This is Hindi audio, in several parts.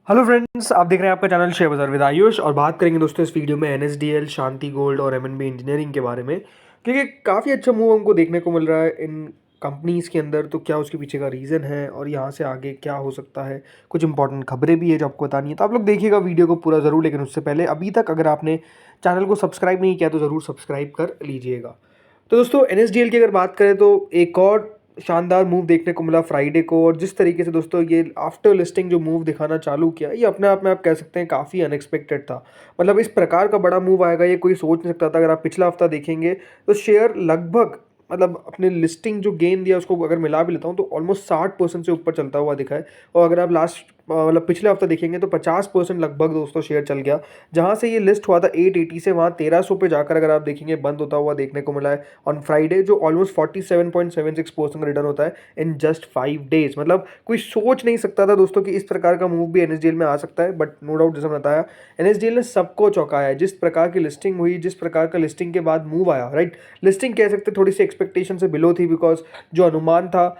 हेलो फ्रेंड्स, आप देख रहे हैं आपका चैनल शेयर बाजार विद आयुष। और बात करेंगे दोस्तों इस वीडियो में एनएसडीएल, शांति गोल्ड और एमएनबी इंजीनियरिंग के बारे में, क्योंकि काफ़ी अच्छा मूव हमको देखने को मिल रहा है इन कंपनीज़ के अंदर। तो क्या उसके पीछे का रीज़न है और यहाँ से आगे क्या हो सकता है, कुछ इंपॉर्टेंट खबरें भी है जो आपको बतानी है। तो आप लोग देखिएगा वीडियो को पूरा ज़रूर, लेकिन उससे पहले अभी तक अगर आपने चैनल को सब्सक्राइब नहीं किया तो ज़रूर सब्सक्राइब कर लीजिएगा। तो दोस्तों एनएसडीएल की अगर बात करें तो एक और शानदार मूव देखने को मिला फ्राइडे को। और जिस तरीके से दोस्तों ये आफ्टर लिस्टिंग जो मूव दिखाना चालू किया, ये अपने आप में आप कह सकते हैं काफ़ी अनएक्सपेक्टेड था। मतलब इस प्रकार का बड़ा मूव आएगा ये कोई सोच नहीं सकता था। अगर आप पिछला हफ्ता देखेंगे तो शेयर लगभग, मतलब अपने लिस्टिंग जो गेन दिया उसको अगर मिला भी लेता हूँ तो ऑलमोस्ट 60% से ऊपर चलता हुआ दिखा है। और अगर आप लास्ट मतलब पिछले हफ्ता देखेंगे तो 50% लगभग दोस्तों शेयर चल गया। जहाँ से ये लिस्ट हुआ था 880 से, वहाँ 1300 पे जाकर अगर आप देखेंगे बंद होता हुआ देखने को मिला है ऑन फ्राइडे, जो ऑलमोस्ट 47.76% रिटर्न होता है इन जस्ट 5 डेज। मतलब कोई सोच नहीं सकता था दोस्तों कि इस प्रकार का मूव भी एनएसडीएल में आ सकता है। बट नो डाउट, जैसा मैंने बताया, एनएसडीएल ने सबको चौंकाया है। जिस प्रकार की लिस्टिंग हुई, जिस प्रकार का लिस्टिंग के बाद मूव आया, राइट, लिस्टिंग कह सकते थोड़ी सी एक्सपेक्टेशन से बिलो थी, बिकॉज जो अनुमान था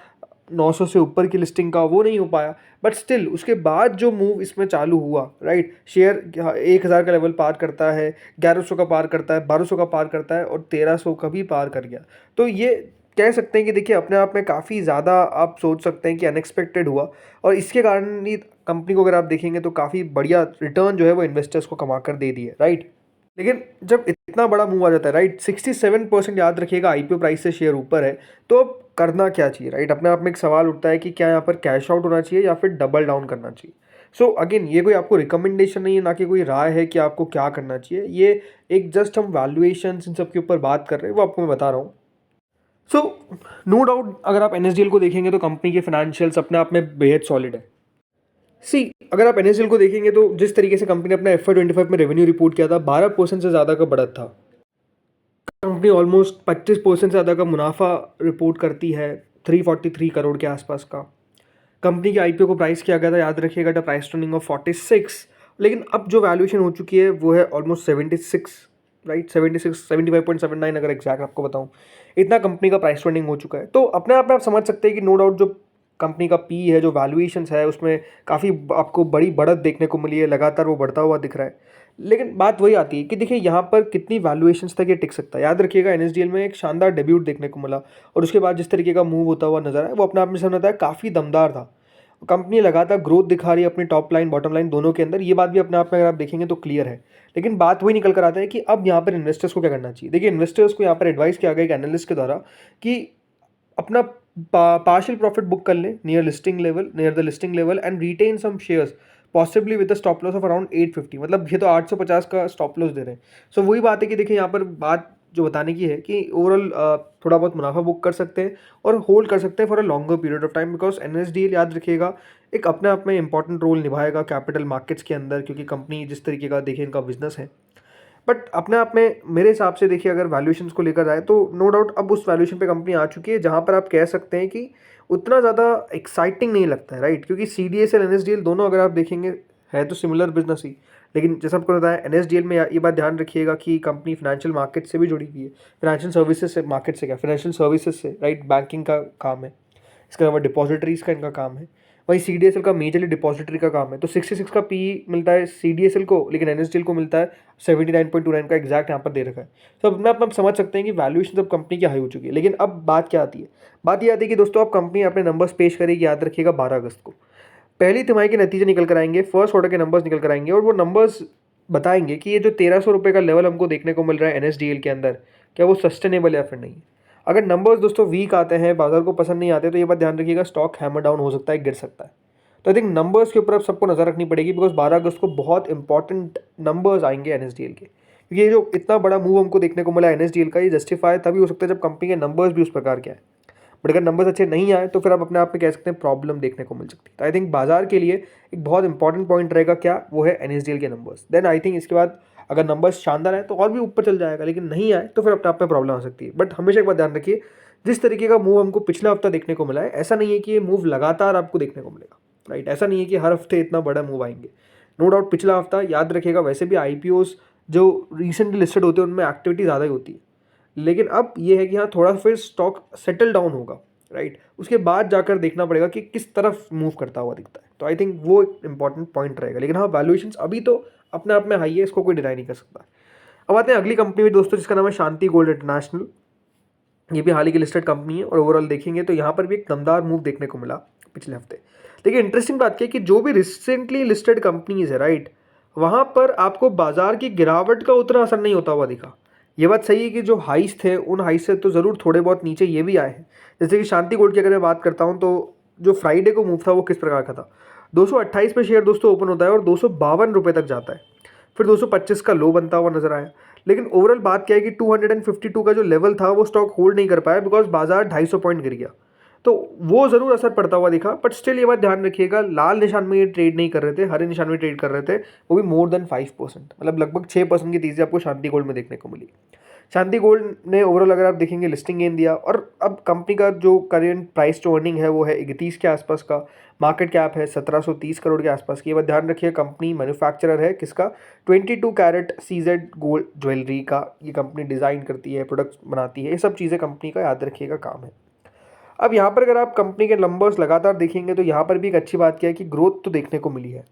900 से ऊपर की लिस्टिंग का वो नहीं हो पाया। बट स्टिल उसके बाद जो मूव इसमें चालू हुआ, राइट, शेयर 1000 का लेवल पार करता है, 1100 का पार करता है, 1200 का पार करता है और 1300 का भी पार कर गया। तो ये कह सकते हैं कि देखिए अपने आप में काफ़ी ज़्यादा आप सोच सकते हैं कि अनएक्सपेक्टेड हुआ। और इसके कारण ही कंपनी को अगर आप देखेंगे तो काफ़ी बढ़िया रिटर्न जो है वो इन्वेस्टर्स को कमा कर दे दिए, राइट। लेकिन जब इतना बड़ा मूव आ जाता है, राइट, 67% याद रखिएगा आईपीओ प्राइस से शेयर ऊपर है, तो अब करना क्या चाहिए, राइट। अपने आप में एक सवाल उठता है कि क्या यहाँ पर कैश आउट होना चाहिए या फिर डबल डाउन करना चाहिए। सो अगेन, ये कोई आपको रिकमेंडेशन नहीं है, ना कि कोई राय है कि आपको क्या करना चाहिए। ये एक जस्ट हम वैल्यूएशन इन सब के ऊपर बात कर रहे हैं, वो आपको मैं बता रहा हूँ। सो नो डाउट, अगर आप एनएसडीएल को देखेंगे तो कंपनी के फाइनेंशियल्स अपने आप में बेहद सॉलिड है। सी, अगर आप एनएसडीएल को देखेंगे तो जिस तरीके से कंपनी ने अपना FY 25 में रेवेन्यू रिपोर्ट किया था, 12% से ज़्यादा का बढ़त था। कंपनी ऑलमोस्ट 25% से ज़्यादा का मुनाफा रिपोर्ट करती है, 343 करोड़ के आसपास का। कंपनी के आईपीओ को प्राइस किया गया था, याद रखिएगा, द प्राइस टर्निंग ऑफ 46। लेकिन अब जो वैल्यूएशन हो चुकी है वो है ऑलमोस्ट 76, राइट, 76, 75.79 अगर एग्जैक्ट आपको बताऊं, इतना कंपनी का प्राइस टर्निंग हो चुका है। तो अपने आप में आप समझ सकते हैं कि नो डाउट जो कंपनी का पी है, जो वैल्यूएशंस है, उसमें काफ़ी आपको बड़ी बढ़त देखने को मिली है, लगातार वो बढ़ता हुआ दिख रहा है। लेकिन बात वही आती है कि देखिए यहाँ पर कितनी वैल्यूएशंस तक ये टिक सकता है। याद रखिएगा एनएसडीएल में एक शानदार डेब्यूट देखने को मिला, और उसके बाद जिस तरीके का मूव होता हुआ नजर आया वो अपने आप में समझ आता है काफ़ी दमदार था। कंपनी लगातार ग्रोथ दिखा रही है अपनी टॉप लाइन बॉटम लाइन दोनों के अंदर, ये बात भी अपने आप में अगर आप देखेंगे तो क्लियर है। लेकिन बात वही निकल कर आता है कि अब यहाँ पर इन्वेस्टर्स को क्या करना चाहिए। देखिए इन्वेस्टर्स को यहाँ पर एडवाइस किया गया एक एनालिस्ट के द्वारा कि अपना पार्शियल प्रॉफिट बुक कर लें near the listing level and retain some shares possibly with the stop loss of around 850। मतलब ये तो 850 का स्टॉप लॉस दे रहे हैं। सो वही बात है कि देखिए यहाँ पर बात जो बताने की है कि ओवरऑल थोड़ा बहुत मुनाफा बुक कर सकते हैं और होल्ड कर सकते हैं for a longer period of time, because NSDL याद रखिएगा एक अपने आप में इंपॉर्टेंट रोल निभाएगा कैपिटल मार्केट्स के अंदर, क्योंकि कंपनी जिस तरीके का देखिए इनका बिजनेस है। बट अपने आप में मेरे हिसाब से देखिए अगर वैल्यूएशंस को लेकर जाए तो नो डाउट अब उस वैल्यूएशन पे कंपनी आ चुकी है जहाँ पर आप कह सकते हैं कि उतना ज़्यादा एक्साइटिंग नहीं लगता है, राइट। क्योंकि सीडीएसएल एनएसडीएल दोनों अगर आप देखेंगे है तो सिमिलर बिजनेस ही। लेकिन जैसा आपको बताया एनएसडीएल में ये बात ध्यान रखिएगा कि कंपनी फाइनेंशियल मार्केट से भी जुड़ी हुई है। फाइनेंशियल सर्विसेज से, मार्केट से क्या, फाइनेंशियल सर्विसेज से, राइट, बैंकिंग का काम है। इसके अलावा डिपॉजिटरीज का इनका काम है। वहीं सीडीएसएल का मेजरली डिपॉजिटरी का काम है। तो 66 का पी मिलता है सीडीएसएल को, लेकिन एनएसडीएल को मिलता है 79.29 का, एग्जैक्ट यहाँ पर दे रखा है। तो अब मैं आप समझ सकते हैं कि वैल्यूएशन अब कंपनी की हाई हो चुकी है। लेकिन अब बात क्या आती है, बात ये आती है कि दोस्तों अब कंपनी अपने नंबर्स पेश करेगी, याद रखिएगा 12 अगस्त को। पहली तिमाही के नतीजे निकल कर आएंगे, फर्स्ट क्वार्टर के नंबर्स निकल कर आएंगे, और वो नंबर्स बताएंगे कि ये जो 1300 रुपये का लेवल हमको देखने को मिल रहा है एनएसडीएल के अंदर, क्या वो सस्टेनेबल या फिर नहीं। अगर नंबर्स दोस्तों वीक आते हैं, बाजार को पसंद नहीं आते, तो ये बात ध्यान रखिएगा स्टॉक हैमर डाउन हो सकता है, गिर सकता है। तो आई थिंक नंबर्स के ऊपर अब सबको नजर रखनी पड़ेगी, बिकॉज 12 अगस्त को बहुत इंपॉर्टेंट नंबर्स आएंगे एनएसडीएल के। क्योंकि ये जो इतना बड़ा मूव हमको देखने को मिला एनएसडीएल का, ये जस्टिफाई तभी हो सकता है जब कंपनी के नंबर्स भी उस प्रकार के आए। बट अगर नंबर्स अच्छे नहीं आए तो फिर आप अपने आप में कह सकते हैं प्रॉब्लम देखने को मिल सकती है। तो आई थिंक बाजार के लिए एक बहुत इंपॉर्टेंट पॉइंट रहेगा क्या, वो है एनएसडीएल के नंबर्स। देन आई थिंक इसके बाद अगर नंबर्स शानदार है तो और भी ऊपर चल जाएगा, लेकिन नहीं आए तो फिर अपने आप में प्रॉब्लम आ सकती है। बट हमेशा एक बात ध्यान रखिए, जिस तरीके का मूव हमको पिछला हफ्ता देखने को मिला है, ऐसा नहीं है कि ये मूव लगातार आपको देखने को मिलेगा, राइट। ऐसा नहीं है कि हर हफ्ते इतना बड़ा मूव आएंगे। नो डाउट पिछला हफ्ता याद रखिएगा, वैसे भी आईपीओस जो रिसेंटली लिस्टेड होते हैं उनमें एक्टिविटी ज़्यादा ही होती है। लेकिन अब ये है कि हाँ थोड़ा फिर स्टॉक सेटल डाउन होगा, राइट। उसके बाद जाकर देखना पड़ेगा कि किस तरफ मूव करता हुआ दिखता है। तो आई थिंक वो एक इंपॉर्टेंट पॉइंट रहेगा। लेकिन हाँ, वैल्यूएशंस अभी तो अपने आप में हाई है, इसको कोई डिनाई नहीं कर सकता। अब आते हैं अगली कंपनी में दोस्तों, जिसका नाम है शांति गोल्ड इंटरनेशनल। ये भी हाल ही की लिस्टेड कंपनी है और ओवरऑल देखेंगे तो यहाँ पर भी एक दमदार मूव देखने को मिला पिछले हफ्ते। देखिए इंटरेस्टिंग बात क्या है कि जो भी रिसेंटली लिस्टेड कंपनीज है राइट, वहाँ पर आपको बाजार की गिरावट का उतना असर नहीं होता हुआ दिखा। ये बात सही है कि जो हाइस थे उन हाइस से तो ज़रूर थोड़े बहुत नीचे ये भी आए हैं। जैसे कि शांति गोल्ड की अगर मैं बात करता हूँ तो जो फ्राइडे को मूव था वो किस प्रकार का था, 228 पे शेयर दोस्तों ओपन होता है और 252 रुपये तक जाता है, फिर 225 का लो बनता हुआ नजर आया। लेकिन ओवरऑल बात क्या है कि 252 का जो लेवल था वो स्टॉक होल्ड नहीं कर पाया बिकॉज बाजार 250 पॉइंट गिर गया, तो वो ज़रूर असर पड़ता हुआ दिखा। बट स्टिल ये बात ध्यान रखिएगा, लाल निशान में ये ट्रेड नहीं कर रहे थे, हरे निशान में ट्रेड कर रहे थे, वो भी मोर देन 5%, मतलब लगभग 6% की तेज़ी आपको शांति गोल्ड में देखने को मिली। शांति गोल्ड ने ओवरऑल अगर आप देखेंगे लिस्टिंग गेन दिया और अब कंपनी का जो करेंट प्राइस टू अर्निंग है वो है 31 के आसपास का, मार्केट कैप है 1730 करोड़ के आसपास की। ये बात ध्यान रखिए, कंपनी मैन्युफैक्चरर है किसका, 22 कैरेट सीजेड गोल्ड ज्वेलरी का ये कंपनी डिज़ाइन करती है, प्रोडक्ट्स बनाती है, ये सब चीज़ें कंपनी का याद रखिएगा काम है। अब यहाँ पर अगर आप कंपनी के नंबर्स लगातार देखेंगे तो यहाँ पर भी एक अच्छी बात क्या है कि ग्रोथ तो देखने को मिली है,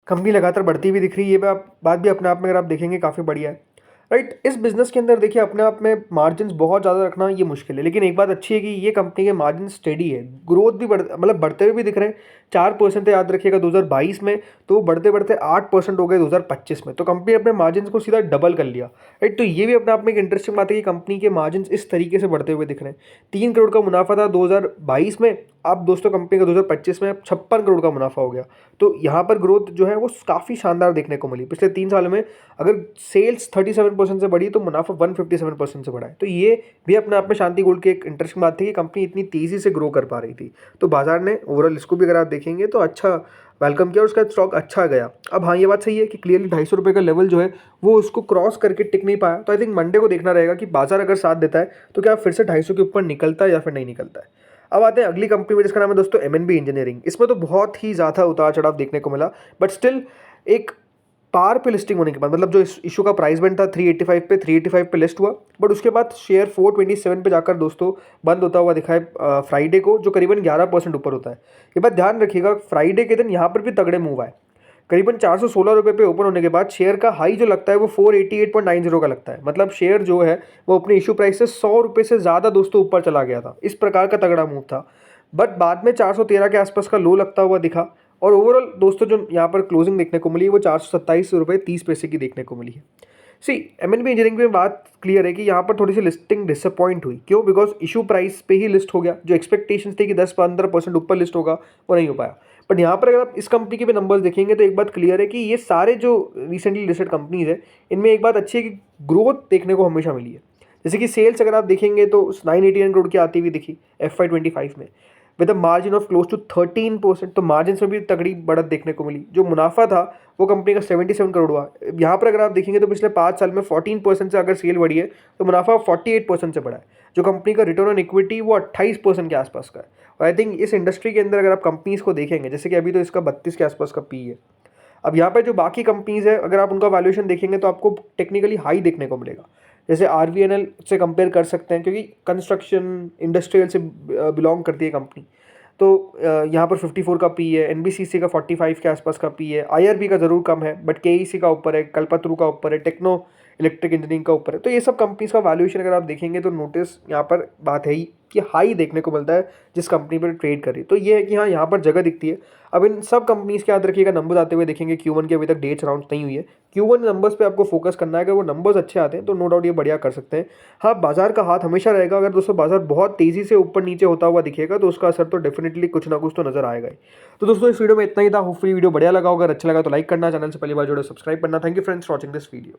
कंपनी लगातार बढ़ती हुई दिख रही है। ये बात भी अपने आप में अगर आप देखेंगे काफ़ी बढ़िया है राइट। इस बिजनेस के अंदर देखिए अपने आप में मार्जिन्स बहुत ज़्यादा रखना ये मुश्किल है, लेकिन एक बात अच्छी है कि ये कंपनी के मार्जिन स्टेडी है, ग्रोथ भी मतलब बढ़ते हुए भी दिख रहे हैं। 4% याद रखिएगा 2022 में, तो वो बढ़ते बढ़ते 8% हो गए 2025 में, तो कंपनी अपने मार्जिन को सीधा डबल कर लिया राइट। तो ये भी अपने आप में एक इंटरेस्टिंग बात है कि कंपनी के मार्जिन इस तरीके से बढ़ते हुए दिख रहे हैं। 3 करोड़ का मुनाफा था 2022 में, अब दोस्तों कंपनी का 2025 में 56 करोड़ का मुनाफा हो गया। तो यहाँ पर ग्रोथ जो है वो काफ़ी शानदार देखने को मिली। पिछले 3 साल में अगर सेल्स 37% से बढ़ी तो मुनाफा 157% से बढ़ा है, तो ये भी अपने आप में शांति गोल्ड की एक इंटरेस्टिंग बात थी कि कंपनी इतनी तेज़ी से ग्रो कर पा रही थी। तो बाजार ने ओवरऑल इसको भी अगर आप देखेंगे तो अच्छा वेलकम किया और उसका स्टॉक अच्छा गया। अब हाँ, ये बात सही है कि क्लियरली 250 रुपये का लेवल जो है वो उसको क्रॉस करके टिक नहीं पाया, तो आई थिंक मंडे को देखना रहेगा कि बाजार अगर साथ देता है तो क्या फिर से 250 के ऊपर निकलता है या फिर नहीं निकलता है। अब आते हैं अगली कंपनी में जिसका नाम है दोस्तों एमएनबी इंजीनियरिंग। इसमें तो बहुत ही ज़्यादा उतार चढ़ाव देखने को मिला, बट स्टिल एक पार पे लिस्टिंग होने के बाद, मतलब जो इस इशू का प्राइस बैंड था 385 पे, 385 पे लिस्ट हुआ, बट उसके बाद शेयर 427 पे जाकर दोस्तों बंद होता हुआ दिखा है फ्राइडे को, जो करीबन 11% ऊपर होता है। ये बात ध्यान रखिएगा, फ्राइडे के दिन यहाँ पर भी तगड़े मूव आए, करीबन 416 रुपये पे ओपन होने के बाद शेयर का हाई जो लगता है वो 488.90 का लगता है, मतलब शेयर जो है वो अपने इशू प्राइस से 100 रुपये से ज़्यादा दोस्तों ऊपर चला गया था। इस प्रकार का तगड़ा मूव था, बट बाद में 413 के आसपास का लो लगता हुआ दिखा और ओवरऑल दोस्तों जो यहाँ पर क्लोजिंग देखने को मिली वो 427 रुपये 30 पैसे की देखने को मिली है। सी एमएनबी इंजीनियरिंग में बात क्लियर है कि यहाँ पर थोड़ी सी लिस्टिंग डिसअपॉइंट हुई, क्यों, बिकॉज इशू प्राइस पे ही लिस्ट हो गया, जो एक्सपेक्टेशंस थे कि 10-15% ऊपर लिस्ट होगा वो नहीं हो पाया। बट यहाँ पर अगर आप इस कंपनी के भी नंबर्स देखेंगे तो एक बात क्लियर है कि ये सारे जो रिसेंटली लिस्टेड कंपनीज है इनमें एक बात अच्छी है कि ग्रोथ देखने को हमेशा मिली है। जैसे कि सेल्स अगर आप देखेंगे तो 989 करोड़ की आती हुई दिखी FY25 में with a margin of close to 13%, तो मार्जिन में भी तगड़ी बढ़त देखने को मिली। जो मुनाफा था वो कंपनी का 77 करोड़ हुआ। यहाँ पर अगर आप देखेंगे तो पिछले 5 साल में 14% से अगर सेल बढ़ी है तो मुनाफा 48% से बढ़ा है। जो कंपनी का रिटर्न ऑन इक्विटी वो 28% के आसपास का है। और आई थिंक इस इंडस्ट्री के अंदर अगर आप कंपनीज़ को देखेंगे, जैसे कि अभी तो इसका 32 के आसपास का पी है। अब यहाँ पर जो बाकी कंपनीज़ है अगर आप उनका वैल्यूएशन देखेंगे तो आपको टेक्निकली हाई देखने को मिलेगा। जैसे RVNL से कंपेयर कर सकते हैं क्योंकि कंस्ट्रक्शन इंडस्ट्रियल से बिलोंग करती है कंपनी, तो यहाँ पर 54 का पी है, NBCC का 45 के आसपास का पी है, IRB का ज़रूर कम है बट KEC का ऊपर है, कल्पतरू का ऊपर है, टेक्नो इलेक्ट्रिक इंजीनियरिंग का ऊपर है। तो ये सब कंपनीज का वैल्यूएशन अगर आप देखेंगे तो नोटिस यहाँ पर बात है ही कि हाई देखने को मिलता है जिस कंपनी पर ट्रेड करी, तो ये है कि हाँ यहाँ पर जगह दिखती है। अब इन सब कंपनीज के याद रखिएगा नंबर्स आते हुए देखेंगे, Q1 के अभी तक डेट्स अनाउंस नहीं हुई है, Q1 नंबर्स पे आपको फोकस करना है। अगर वो नंबर्स अच्छे आते हैं तो नो डाउट ये बढ़िया कर सकते हैं। हाँ, बाजार का हाथ हमेशा रहेगा, अगर दोस्तों बाजार बहुत तेज़ी से ऊपर नीचे होता हुआ दिखेगा तो उसका असर तो डेफिनेटली कुछ ना कुछ तो नजर आएगा ही। तो दोस्तों इस वीडियो में इतना ही था, होपफुली वीडियो बढ़िया लगा, अगर अच्छा लगा तो लाइक करना, चैनल से पहली बार जुड़े सब्सक्राइब करना। Thank you friends for watching this video.